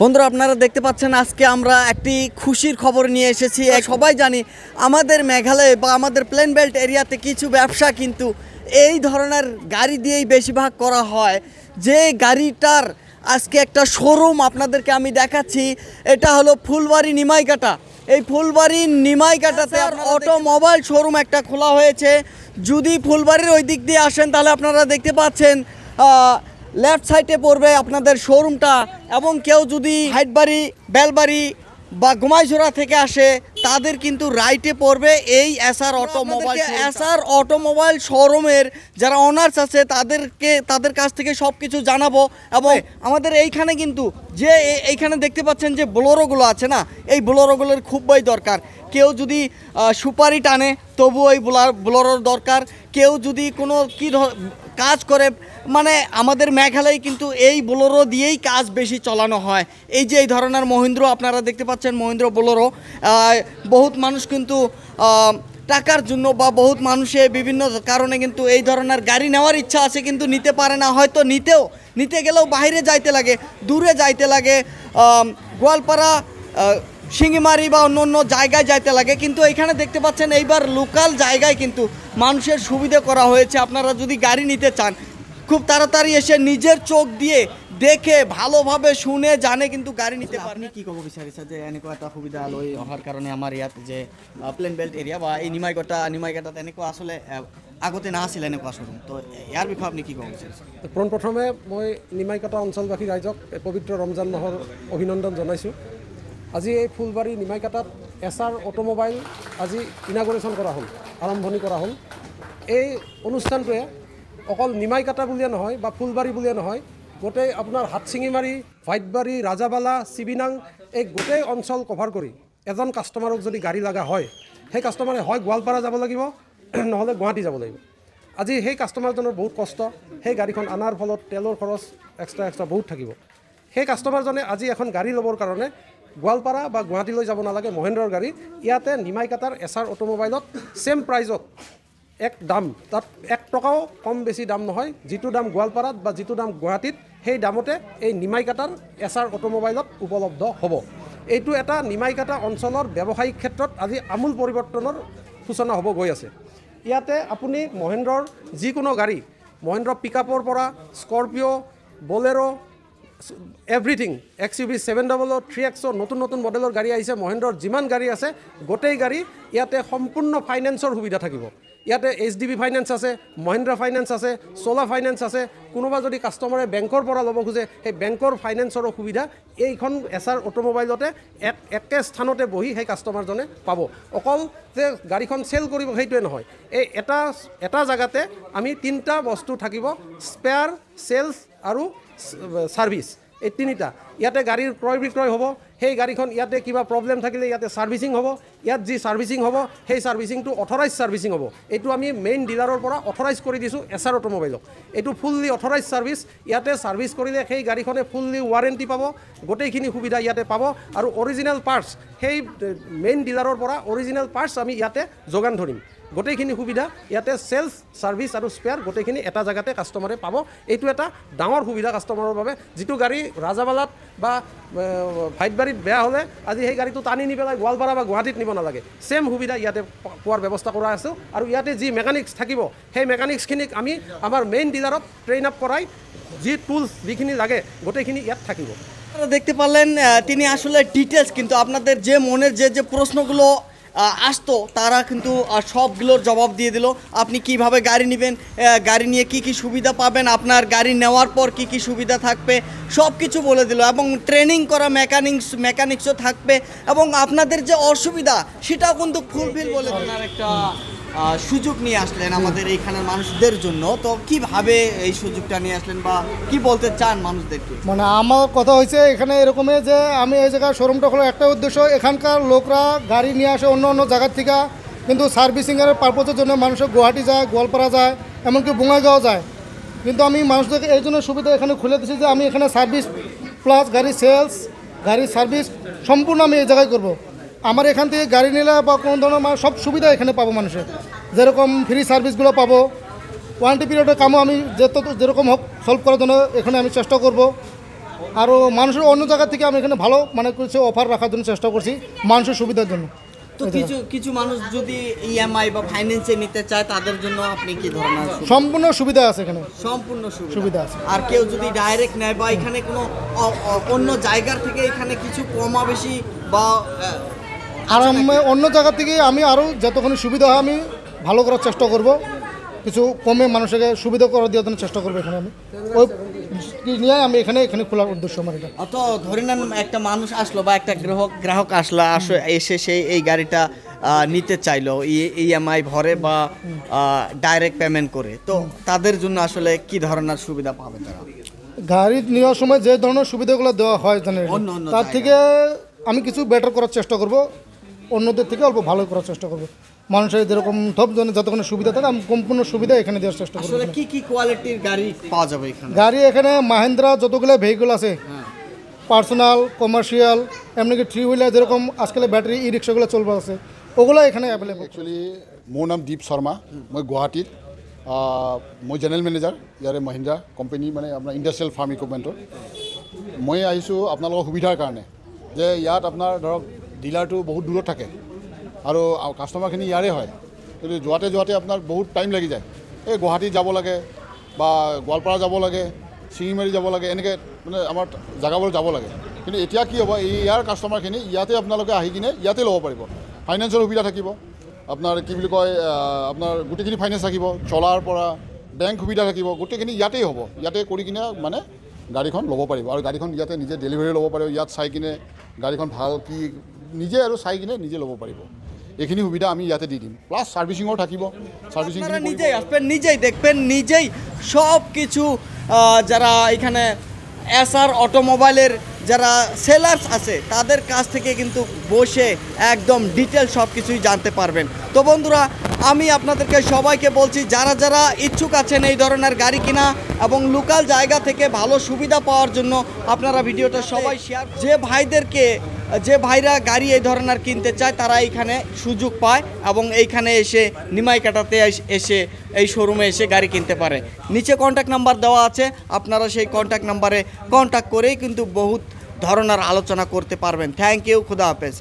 বন্ধুরা আপনারা দেখতে পাচ্ছেন আজকে আমরা একটি খুশির খবর নিয়ে এসেছি। সবাই জানি আমাদের মেঘালয় বা আমাদের প্লেন বেল্ট এরিয়াতে কিছু ব্যবসা কিন্তু এই ধরনের গাড়ি দিয়েই বেশিরভাগ করা হয়। যে গাড়িটার আজকে একটা শোরুম আপনাদেরকে আমি দেখাচ্ছি, এটা হলো ফুলবাড়ি নিমাইকাটা। এই ফুলবাড়ি নিমাইকাটাতে অটোমোবাইল শোরুম একটা খোলা হয়েছে। যদি ফুলবাড়ির ওই দিক দিয়ে আসেন তাহলে আপনারা দেখতে পাচ্ছেন লেফট সাইডে পড়বে আপনাদের শোরুমটা, এবং কেউ যদি হাইটবাড়ি, বেলবাড়ি বা গুমাইছড়া থেকে আসে তাদের কিন্তু রাইটে পড়বে এই এসআর অটোমোবাইল। এসআর অটোমোবাইল শোরুমের যারা অনার্স আছে তাদের কাছ থেকে সব কিছু জানাবো। এবং আমাদের এইখানে কিন্তু যে এইখানে দেখতে পাচ্ছেন যে বোলেরোগুলো আছে না, এই বোলেরোগুলোর খুবই দরকার। কেউ যদি সুপারি টানে তবু এই বোলেরোর দরকার। কেউ যদি কোনো কাজ করে, মানে আমাদের মেঘালয় কিন্তু এই বোলেরো দিয়েই কাজ বেশি চালানো হয়। এই যে এই ধরনের মহিন্দ্র আপনারা দেখতে পাচ্ছেন, মহিন্দ্র বোলেরো, বহুত মানুষ কিন্তু টাকার জন্য বা বহুত মানুষের বিভিন্ন কারণে কিন্তু এই ধরনের গাড়ি নেওয়ার ইচ্ছা আছে কিন্তু নিতে পারে না। হয়তো নিতে গেলেও বাইরে যাইতে লাগে, দূরে যাইতে লাগে, গোয়ালপাড়া, শিঙ্গিমারি বা অন্য অন্য জায়গায় যাইতে লাগে। কিন্তু এখানে দেখতে পাচ্ছেন এইবার লোকাল জায়গায় কিন্তু মানুষের সুবিধা করা হয়েছে। আপনারা যদি গাড়ি নিতে চান খুব তাড়াতাড়ি এসে নিজের চোখ দিয়ে দেখে ভালোভাবে শুনে জানে কিন্তু গাড়ি নিতে পারেন। আপনি কি কব বিচাৰিছে যে এনেকুৱা এটা সুবিধা লৈ অহাৰ কাৰণে আমাৰ ইয়াত যে প্লেন বেল্ট এৰিয়া বা এই নিমাইকাটাত এনেকুৱা আসলে আগতে নাছিল এনেকুৱা শোরুম, তো ইয়াৰ বিষয়ে আপুনি কি কব বিচাৰিছে? পোনপ্ৰথমে মই নিমাইকাটা অঞ্চলবাসী ৰাইজক পবিত্ৰ ৰমজান মাহৰ অভিনন্দন জনাইছোঁ। আজি এই ফুলবাড়ী নিমাইকাটাত এসআর অটোমোবাইল আজি ইনাগুৰেশ্যন কৰা হ'ল, আৰম্ভণি কৰা হ'ল। এই অনুষ্ঠানটোৱে অকল নিমাইকাটা বুলিয়ে নহয় বা ফুলবাড়ী বুলিয়ে নহয়, গোটেই আপোনাৰ হাটশিঙিমাৰী, ভাইটবাড়ী, ৰাজাবালা, চিবিনাং, এই গোটেই অঞ্চল কভাৰ কৰি এজন কাষ্টমাৰক যদি গাড়ী লগা হয়, সেই কাষ্টমাৰে হয় গোৱালপাৰা যাব লাগিব নহ'লে গুৱাহাটী যাব লাগিব। আজি সেই কাষ্টমাৰজনৰ বহুত কষ্ট, সেই গাড়ীখন অনাৰ ফলত তেলৰ খৰচ এক্সট্ৰা বহুত থাকিব। সেই কাষ্টমাৰজনে আজি এখন গাড়ী ল'বৰ কাৰণে গোৱালপাৰা বা গুৱাহাটীলৈ যাব নালাগে, মহেন্দ্ৰৰ গাড়ী ইয়াতে নিমাইকাটাৰ এসআর অটোমোবাইলত ছেম প্ৰাইজত এক দাম, তাত 1 টকাও কম বেছি দাম নহয়। যিটো দাম গোৱালপাৰাত বা যিটো দাম গুৱাহাটীত, সেই দামতে এই নিমাইকাটাৰ এসআর অটোমোবাইলত উপলব্ধ হ'ব। এইটো এটা নিমাইকাটা অঞ্চলৰ ব্যৱসায়িক ক্ষেত্ৰত আজি আমূল পৰিৱৰ্তনৰ সূচনা হ'ব গৈ আছে। ইয়াতে আপুনি মহেন্দ্ৰৰ যিকোনো গাড়ী, মহেন্দ্ৰ পিকআপৰ পৰা Scorpio', Bolero, everything, XUV 700, 3XO, নতুন মডেলৰ গাড়ী আহিছে। মহেন্দ্ৰৰ যিমান গাড়ী আছে গোটেই গাড়ী ইয়াতে সম্পূৰ্ণ ফাইনেন্সৰ সুবিধা থাকিব। ইয়াতে HDB ফাইনেন্স আছে, মহেন্দ্ৰ ফাইনেন্স আছে, চোলা ফাইনেন্স আছে। কোনোবা যদি কাষ্টমাৰে বেংকৰ পৰা ল'ব খোজে সেই বেংকৰ ফাইনেন্সৰো সুবিধা এইখন এসআর অটোমোবাইলতে একে স্থানতে বহি সেই কাষ্টমাৰজনে পাব। অকল যে গাড়ীখন চেল কৰিব সেইটোৱে নহয়, এই এটা জেগাতে আমি 3টা বস্তু থাকিব, স্পেয়াৰ, চেলছ আৰু সার্ভিস। এই 3টা ইয়াতে গাড়ীৰ ক্ৰয় বিক্ৰয় হ'ব। সেই গাড়ীখন ইয়াতে কিবা প্ৰব্লেম থাকিলে ইয়াতে সাৰ্ভিসিং হ'ব। ইয়াত যি সাৰ্ভিসিং হ'ব সেই সাৰ্ভিসিংটো অথৰাইজ সাৰ্ভিসিং হ'ব। এইটো আমি মেইন ডিলাৰৰ পৰা অথৰাইজ কৰি দিছোঁ এসআর অটোমোবাইলক। এইটো ফুল্লি অথৰাইজ সাৰ্ভিস। ইয়াতে সাৰ্ভিস কৰিলে সেই গাড়ীখনে ফুল্লি ৱাৰেণ্টি পাব, গোটেইখিনি সুবিধা ইয়াতে পাব। আৰু অৰিজিনেল পাৰ্টছ সেই মেইন ডিলাৰৰ পৰা অৰিজিনেল পাৰ্টছ আমি ইয়াতে যোগান ধৰিম। গোটেইখিনি সুবিধা ইয়াতে সেলস, সার্ভিস আৰু স্পেয়াৰ গোটেইখিনি এটা জায়গাতে কাষ্টমাৰে পাব। এইটো এটা ডাঙৰ সুবিধা কাষ্টমাৰৰ বাবে। যিটো গাড়ী ৰাজাবালাত বা ভাইটবাড়ীত বেয়া হ'লে আজি সেই গাড়ীটো টানি নি পেলাই গোৱালপাৰা বা গুৱাহাটীত নিব নালাগে, ছেম সুবিধা ইয়াতে পোৱাৰ ব্যৱস্থা কৰা আছে। আৰু ইয়াতে যি মেকানিক্স থাকিব সেই মেকানিক্সখিনিক আমি আমাৰ মেইন ডিলাৰত ট্ৰেইন আপ কৰাই যি টুলস যিখিনি লাগে গোটেইখিনি ইয়াত থাকিব। দেখতে পারলেন তিনি আসলে ডিটেলস কিন্তু আপনাদের যে মনের যে প্রশ্নগুলো আসতো তারা কিন্তু সবগুলোর জবাব দিয়ে দিল। আপনি কিভাবে গাড়ি নেবেন, গাড়ি নিয়ে কি সুবিধা পাবেন, আপনার গাড়ি নেওয়ার পর কি সুবিধা থাকবে সব কিছু বলে দিল। এবং ট্রেনিং করা মেকানিক্সও থাকবে, এবং আপনাদের যে অসুবিধা সেটাও কিন্তু ফুলফিল বলে দিল। একটা সুযোগ নিয়ে আসলেন আমাদের এইখানের মানুষদের জন্য, তো কিভাবে এই সুযোগটা নিয়ে আসলেন বা কি বলতে চান মানুষদেরকে? মানে আমার কথা হয়েছে এখানে এরকমের যে আমি এই জায়গায় শোরুমটা খোলার একটা উদ্দেশ্য, এখানকার লোকরা গাড়ি নিয়ে আসে অন্য জায়গার থেকে, কিন্তু সার্ভিসিংয়ের পারপোজের জন্য মানুষ গুয়াহাটি যায়, গোয়ালপাড়া যায়, এমনকি বঙ্গাইগাঁও যায়। কিন্তু আমি মানুষদেরকে এই জন্য সুবিধা এখানে খুলে দিচ্ছি যে আমি এখানে সার্ভিস প্লাস গাড়ি সেলস, গাড়ি সার্ভিস সম্পূর্ণ আমি এই জায়গায় করব। আমার এখান থেকে গাড়ি নিলে বা কোনো ধরনের সব সুবিধা এখানে পাবো মানুষের, যেরকম ফ্রি সার্ভিসগুলো পাবো, ওয়ারেন্টি পিরিয়ডের কামও আমি যেরকম হোক সলভ করার জন্য এখানে আমি চেষ্টা করব। আরও মানুষের অন্য জায়গা থেকে আমি এখানে ভালো মানে কিছু অফার রাখার জন্য চেষ্টা করছি মানুষের সুবিধার জন্য। তো কিছু কিছু মানুষ যদি ইএমআই বা ফাইন্যান্সে নিতে চায় তাদের জন্য আপনি কি ধরনের সম্পূর্ণ সুবিধা আছে এখানে, সম্পূর্ণ সুবিধা আছে। আর কেউ যদি ডাইরেক্ট নেয় বা এখানে কোনো অন্য জায়গার থেকে এখানে কিছু কমা বেশি বা আর আমি অন্য জায়গা থেকে আমি আরও যতক্ষণ সুবিধা হয় আমি ভালো করার চেষ্টা করব, কিছু কমে মানুষকে সুবিধা করে দেওয়ার জন্য চেষ্টা করবো এখানে আমি ওই নিয়ে আমি এখানে খোলার উদ্দেশ্য আমার এটা। অত ধরে নেন একটা মানুষ আসলো বা একটা গ্রাহক আসলো এসে সেই এই গাড়িটা নিতে চাইলো ইএমআই ভরে বা ডাইরেক্ট পেমেন্ট করে, তো তাদের জন্য আসলে কি ধরনের সুবিধা পাবে তারা? গাড়ি নেওয়ার সময় যে ধরনের সুবিধাগুলো দেওয়া হয় জানেন অন্য তার থেকে আমি কিছু বেটার করার চেষ্টা করব, অন্যদের থেকে অল্প ভালো করার চেষ্টা করব। মানুষের যেরকম সব জনের যতক্ষণ সুবিধা থাকে আমি সম্পূর্ণ সুবিধা এখানে দেওয়ার চেষ্টা করব। আসলে কি কি কোয়ালিটির গাড়ি পাওয়া যাবে এখানে? গাড়ি এখানে মাহিন্দ্রা যতগুলো ভেহিকল আছে, পার্সোনাল কমার্শিয়াল এমনকি থ্রি হুইলার যেরকম আজকাল ব্যাটারি ই রিক্সাগুলো চলবে আছে ওগুলো এখানে অ্যাভেলেবল। একচুৱেলি মোৰ নাম দীপ শৰ্মা, মই গুৱাহাটীত মই জেনেৰেল মেনেজাৰ ইয়াৰে মহিন্দ্ৰা কোম্পানী মানে আপোনাৰ ইণ্ডাষ্ট্ৰিয়েল ফাৰ্ম ইকুইপমেণ্টৰ। মই আহিছোঁ আপোনালোকৰ সুবিধাৰ কাৰণে যে ইয়াত আপোনাৰ ধৰক ডিলাৰটো বহুত দূৰত থাকে আৰু কাষ্টমাৰখিনি ইয়াৰে হয়, কিন্তু যোৱাতে আপোনাৰ বহুত টাইম লাগি যায়। এই গুৱাহাটীত যাব লাগে বা গোৱালপাৰা যাব লাগে, চিঙিমাৰী যাব লাগে, এনেকৈ মানে আমাৰ জেগাবোৰ যাব লাগে। কিন্তু এতিয়া কি হ'ব, এই ইয়াৰ কাষ্টমাৰখিনি ইয়াতে আপোনালোকে আহি কিনে ইয়াতে ল'ব পাৰিব। ফাইনেন্সৰ সুবিধা থাকিব, আপোনাৰ কি বুলি কয় আপোনাৰ গোটেইখিনি ফাইনেন্স থাকিব, চলাৰ পৰা বেংক সুবিধা থাকিব, গোটেইখিনি ইয়াতেই হ'ব। ইয়াতে কৰি কিনে মানে গাড়ীখন ল'ব পাৰিব আৰু গাড়ীখন ইয়াতে নিজে ডেলিভাৰী ল'ব পাৰিব, ইয়াত চাই কিনে গাড়ীখন ভাল কি নিজে আৰু চাই কিনে নিজে ল'ব পাৰিব। এইখিনি সুবিধা আমি ইয়াতে দি দিম, প্লাছ সার্ভিসিংও থাকিব। সার্ভিসিং আপনারা নিজেই আসবেন, নিজেই দেখবেন, নিজেই সব কিছু যারা এখানে এসআর অটোমোবাইলের যারা সেলার্স আছে তাদের কাছ থেকে কিন্তু বসে একদম ডিটেল সব কিছুই জানতে পারবেন। তো বন্ধুরা, আমি আপনাদেরকে সবাইকে বলছি যারা যারা ইচ্ছুক আছেন এই ধরনের গাড়ি কিনা এবং লোকাল জায়গা থেকে ভালো সুবিধা পাওয়ার জন্য আপনারা ভিডিওটা সবাই শেয়ার, যে ভাইরা গাড়ি এই ধরনের কিনতে চায় তারা এইখানে সুযোগ পায় এবং এইখানে এসে নিমাইকাটাতে এসে এই শোরুমে এসে গাড়ি কিনতে পারে। নিচে কন্ট্যাক্ট নাম্বার দেওয়া আছে, আপনারা সেই কন্ট্যাক্ট নাম্বারে কন্ট্যাক্ট করেই কিন্তু বহুত ধরনের আলোচনা করতে পারবেন। থ্যাংক ইউ, খুদা হাফেজ।